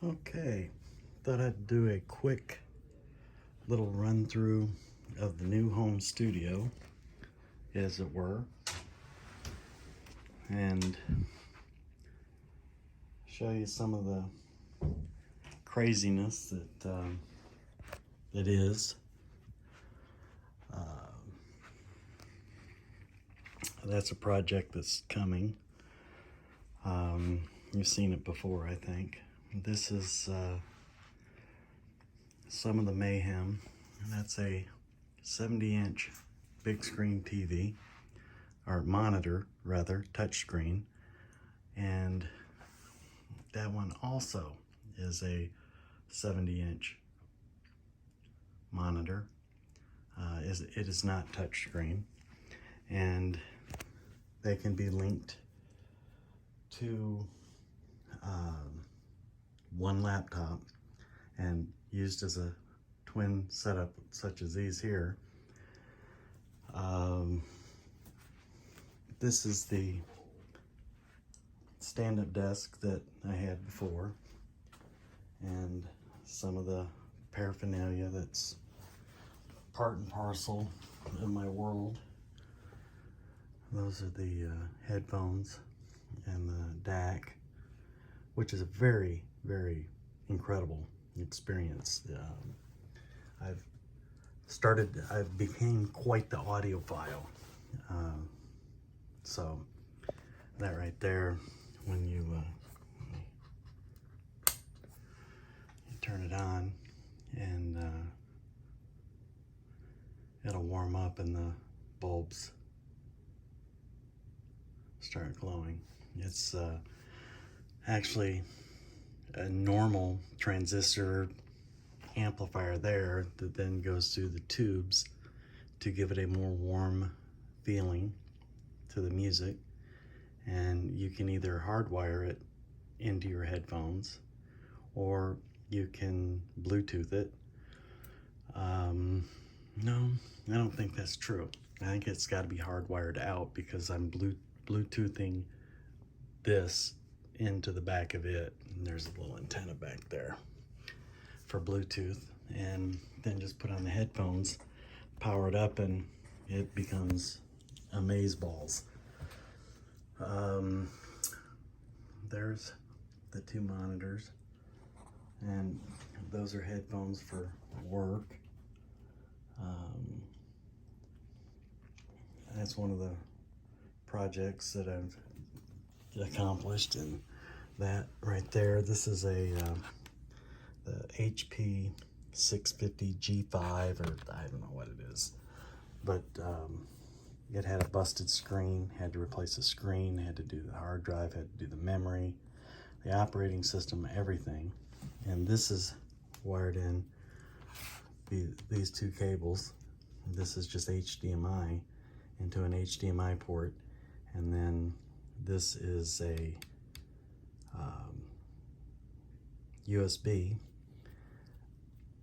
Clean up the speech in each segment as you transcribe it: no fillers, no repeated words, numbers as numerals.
Okay, thought I'd do a quick little run through of the new home studio, as it were, and show you some of the craziness that is. That's a project that's coming. You've seen it before, I think. This is some of the mayhem. That's a 70-inch big screen TV, or monitor rather, touchscreen, and that one also is a 70-inch monitor. It is not touchscreen, and they can be linked to one laptop and used as a twin setup such as these here. This is the stand-up desk that I had before, and some of the paraphernalia that's part and parcel of my world. Those are the headphones and the DAC, which is a very, very incredible experience. I've became quite the audiophile. So that right there, when you turn it on, and it'll warm up and the bulbs start glowing. It's actually a normal transistor amplifier there that then goes through the tubes to give it a more warm feeling to the music, and you can either hardwire it into your headphones or you can Bluetooth it. No, I don't think that's true. I think it's got to be hardwired out, because I'm Bluetoothing this into the back of it, and there's a little antenna back there for Bluetooth, and then just put on the headphones, power it up, and it becomes amazeballs. There's the two monitors, and those are headphones for work. That's one of the projects that I've accomplished, and that right there, this is the HP 650 G5, or I don't know what it is, but it had a busted screen, had to replace the screen, had to do the hard drive, had to do the memory, the operating system, everything. And this is wired in these two cables. This is just HDMI into an HDMI port, and then this is a USB.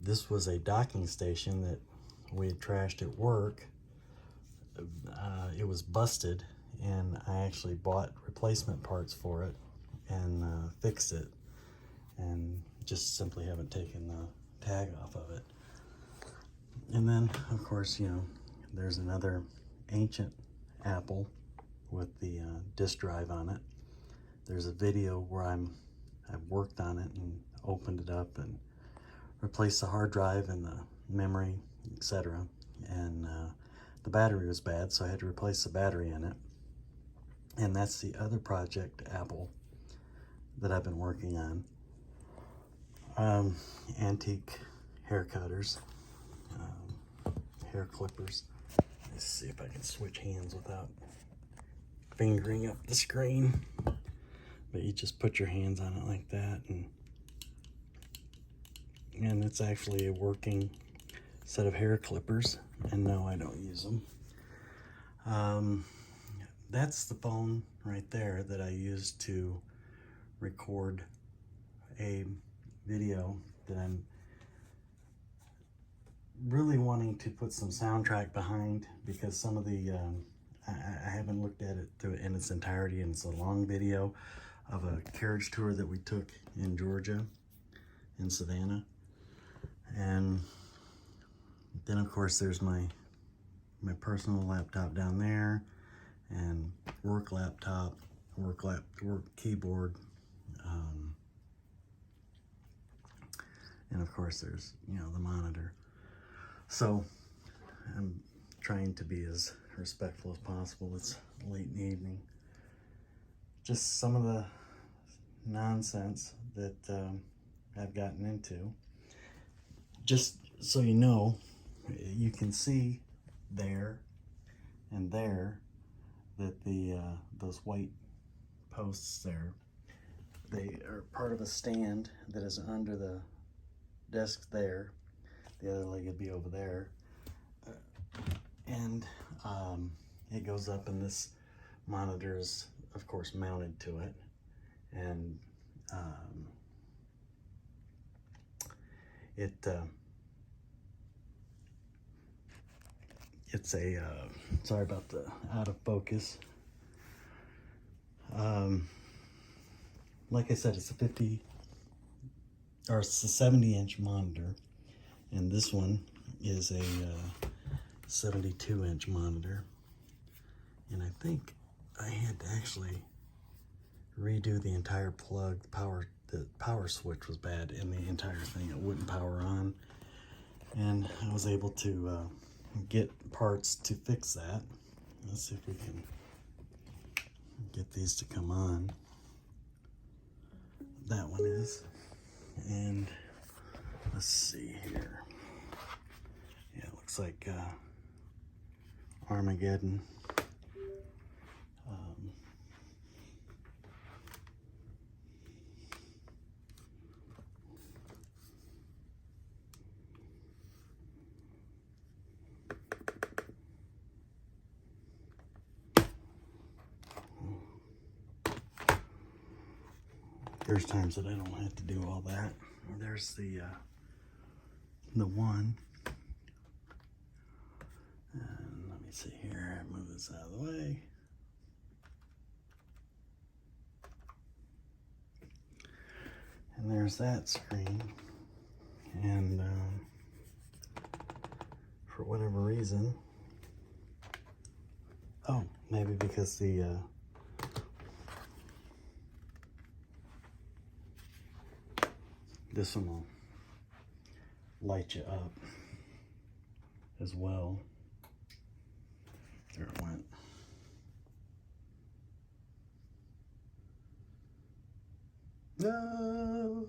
This was a docking station that we had trashed at work. It was busted, and I actually bought replacement parts for it and fixed it, and just simply haven't taken the tag off of it. And then, of course, there's another ancient Apple with the disk drive on it. There's a video where I've worked on it and opened it up and replaced the hard drive and the memory, etc. And the battery was bad, so I had to replace the battery in it. And that's the other project, Apple, that I've been working on. Antique hair cutters, hair clippers. Let's see if I can switch hands without fingering up the screen. But you just put your hands on it like that, and it's actually a working set of hair clippers. And no, I don't use them. That's the phone right there that I used to record a video that I'm really wanting to put some soundtrack behind, because some of the I haven't looked at it through in its entirety, and it's a long video of a carriage tour that we took in Georgia, in Savannah. And then of course there's my personal laptop down there, and work laptop, work keyboard, and of course there's, you know, the monitor. So I'm trying to be as respectful as possible. It's late in the evening. Just some of the nonsense that I've gotten into. Just so you know, you can see there and there that the those white posts there, they are part of a stand that is under the desk there. The other leg would be over there, and it goes up, and this monitor is of course mounted to it, and it's a sorry about the out of focus. Like I said, it's a 70-inch monitor, and this one is a 72-inch monitor. And I think I had to actually redo the entire plug. The power switch was bad in the entire thing. It wouldn't power on, and I was able to get parts to fix that. Let's see if we can get these to come on. That one is. And let's see here. Yeah, it looks like Armageddon. There's times that I don't have to do all that. There's the one. And let me see here, move this out of the way. And there's that screen. And for whatever reason, oh, maybe because the this one will light you up as well. There it went. No.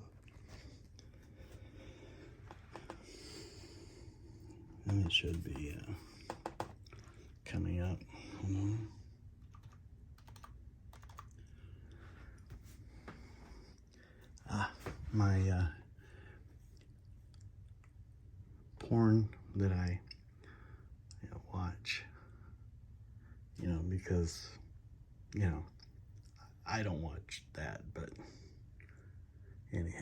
And it should be coming up. Hold on. My porn that I watch, because, I don't watch that, but anyhow.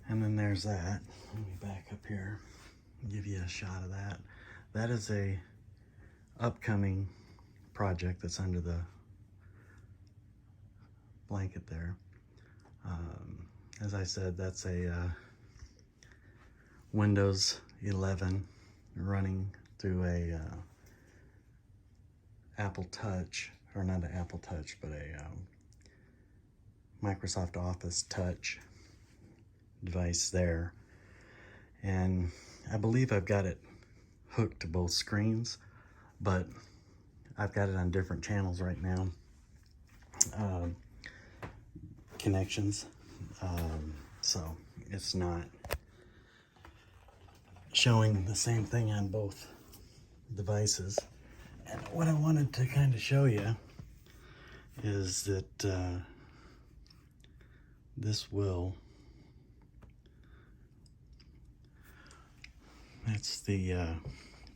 And then there's that. Let me back up here and give you a shot of that. That is a upcoming project that's under the blanket there. As I said, that's a Windows 11 running through a Apple Touch, or not an Apple Touch, but a Microsoft Office Touch device there. And I believe I've got it hooked to both screens, but I've got it on different channels right now. Connections, so it's not showing the same thing on both devices. And what I wanted to kind of show you is that this will, that's the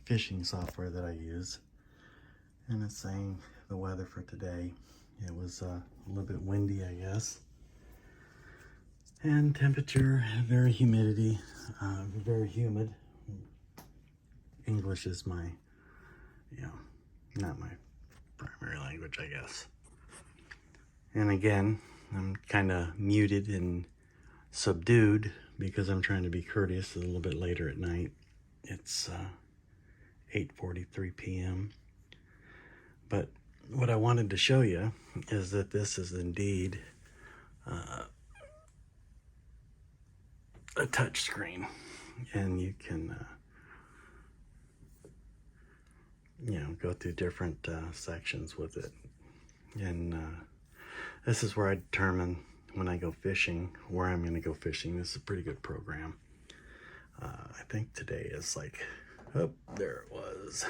fishing software that I use, and it's saying the weather for today. It was a little bit windy, I guess, and temperature, very humidity, very humid. English is my, not my primary language, I guess. And again, I'm kind of muted and subdued because I'm trying to be courteous. A little bit later at night. It's 8:43 p.m. But what I wanted to show you is that this is indeed a touch screen, and you can go through different sections with it. And this is where I determine when I go fishing where I'm going to go fishing. This is a pretty good program. I think today is like, oh, there it was,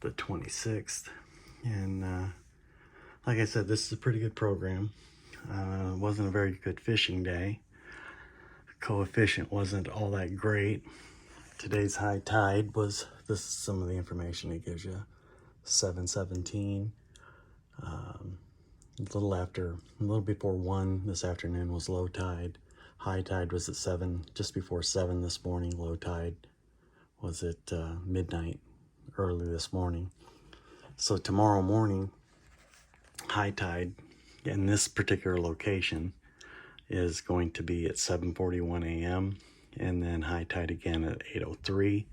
the 26th. And like I said, this is a pretty good program. It wasn't a very good fishing day. Coefficient wasn't all that great. Today's high tide was, this is some of the information it gives you, 7:17. A little before 1 this afternoon was low tide. High tide was at 7, just before 7 this morning. Low tide was at midnight early this morning. So tomorrow morning, high tide in this particular location is going to be at 7:41 a.m. and then high tide again at 8:03.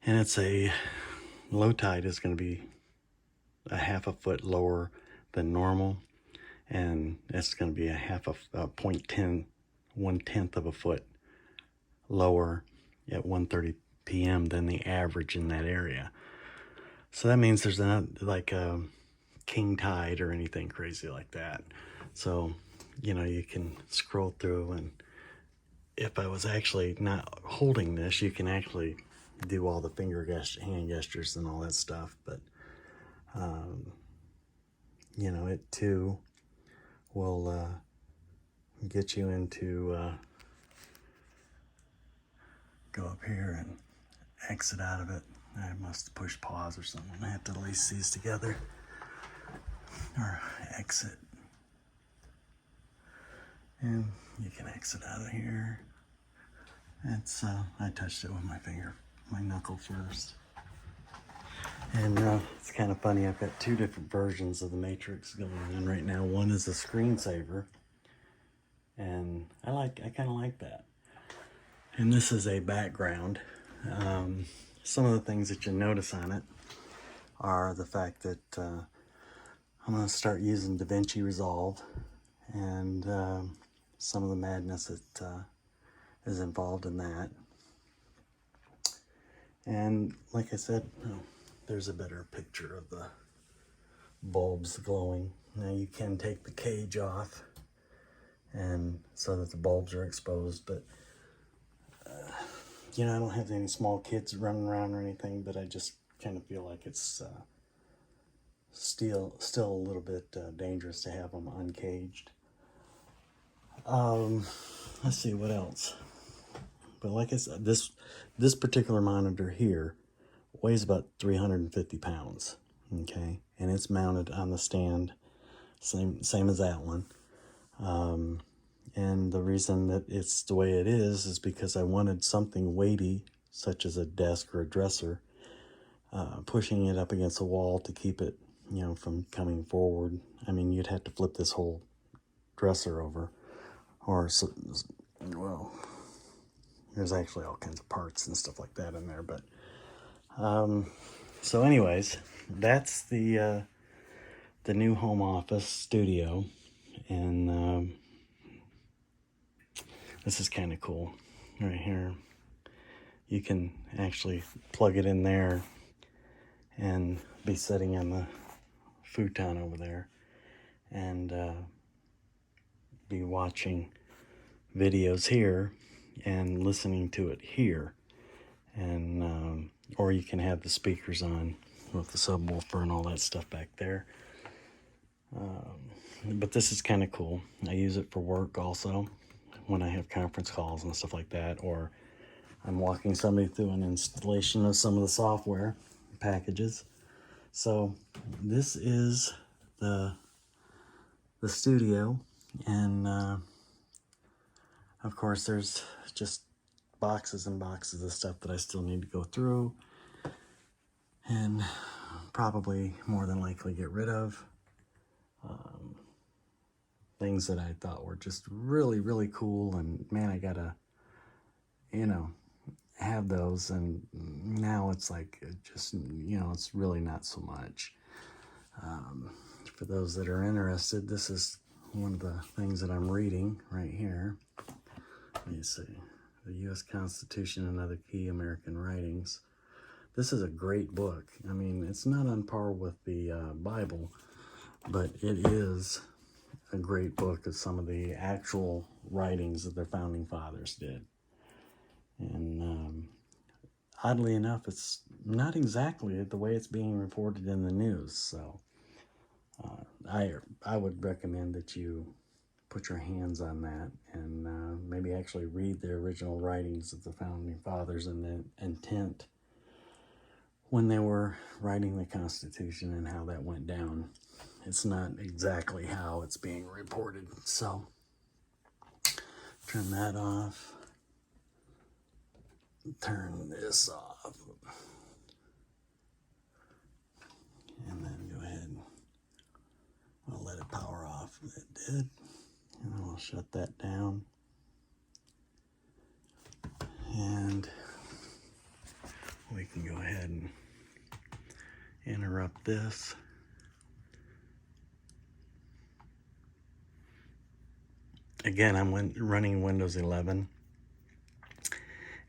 And it's a low tide is going to be a half a foot lower than normal, and it's going to be a 1/10 of a foot lower at 1:30 p.m. than the average in that area. So that means there's not like a king tide or anything crazy like that. So you can scroll through, and if I was actually not holding this, you can actually do all the hand gestures and all that stuff. But it too will get you into go up here and exit out of it. I must have pushed pause or something. I have to lace these together, or exit. And you can exit out of here. It's I touched it with my finger, my knuckle first. And it's kind of funny, I've got two different versions of the Matrix going on right now. One is a screensaver, and I kind of like that. And this is a background. Some of the things that you notice on it are the fact that I'm going to start using DaVinci Resolve, and some of the madness that is involved in that. And like I said, there's a better picture of the bulbs glowing. Now you can take the cage off, and so that the bulbs are exposed, but I don't have any small kids running around or anything, but I just kind of feel like it's still a little bit dangerous to have them uncaged. Let's see what else. But like I said, this particular monitor here weighs about 350 pounds, okay? And it's mounted on the stand, same as that one. And the reason that it's the way it is because I wanted something weighty, such as a desk or a dresser, pushing it up against a wall to keep it, from coming forward. I mean, you'd have to flip this whole dresser over, or, well, there's actually all kinds of parts and stuff like that in there, but so anyways, that's the new home office studio, and this is kind of cool right here. You can actually plug it in there and be sitting on the futon over there and be watching videos here and listening to it here, and or you can have the speakers on with the subwoofer and all that stuff back there. But this is kind of cool. I use it for work also, when I have conference calls and stuff like that, or I'm walking somebody through an installation of some of the software packages. So this is the studio, and of course there's just boxes and boxes of stuff that I still need to go through and probably more than likely get rid of. things that I thought were just really, really cool. And man, I gotta, you know, have those. And now it's like, it just, you know, it's really not so much. For those that are interested, this is one of the things that I'm reading right here. Let me see. The U.S. Constitution and Other Key American Writings. This is a great book. I mean, it's not on par with the Bible, but it is a great book of some of the actual writings that the founding fathers did. And oddly enough, it's not exactly the way it's being reported in the news. So I would recommend that you put your hands on that and maybe actually read the original writings of the founding fathers and the intent when they were writing the Constitution and how that went down. It's not exactly how it's being reported. So turn that off. Turn this off. And then go ahead and I'll let it power off. It did. And I'll shut that down. And we can go ahead and interrupt this. Again, I'm running Windows 11,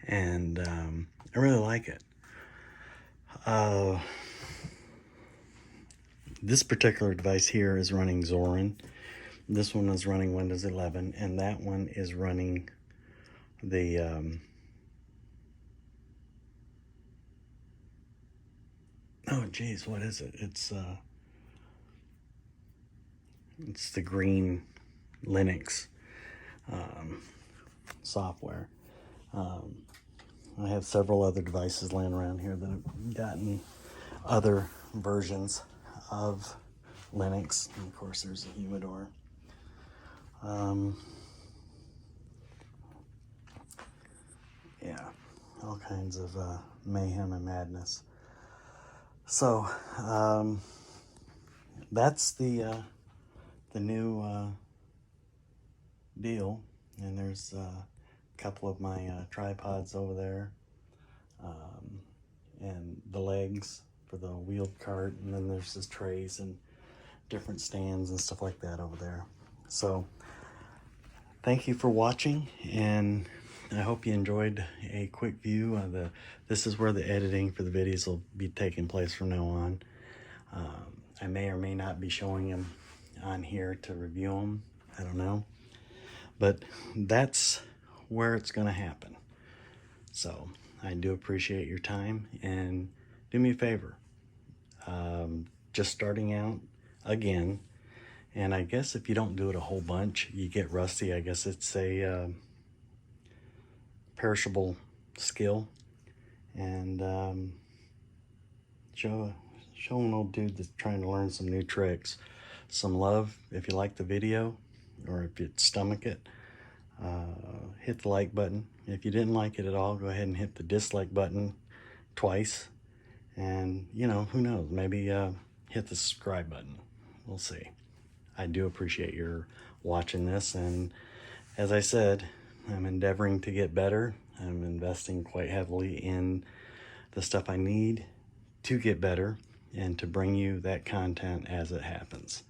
and I really like it. This particular device here is running Zorin. This one is running Windows 11, and that one is running the oh geez, what is it? It's the green Linux software. I have several other devices laying around here that have gotten other versions of Linux. And of course, there's a humidor. Yeah, all kinds of mayhem and madness. So that's the new deal. And there's a couple of my tripods over there, and the legs for the wheeled cart, and then there's this trays and different stands and stuff like that over there. So thank you for watching, and I hope you enjoyed a quick view of this is where the editing for the videos will be taking place from now on. I may or may not be showing them on here to review them. I don't know. But that's where it's going to happen. So I do appreciate your time, and do me a favor. Just starting out again, and I guess if you don't do it a whole bunch, you get rusty. I guess it's a perishable skill, and show an old dude that's trying to learn some new tricks some love. If you like the video, or if you stomach it, hit the like button. If you didn't like it at all, go ahead and hit the dislike button twice, and you know, who knows, maybe hit the subscribe button. We'll see. I do appreciate your watching this, and as I said, I'm endeavoring to get better. I'm investing quite heavily in the stuff I need to get better and to bring you that content as it happens.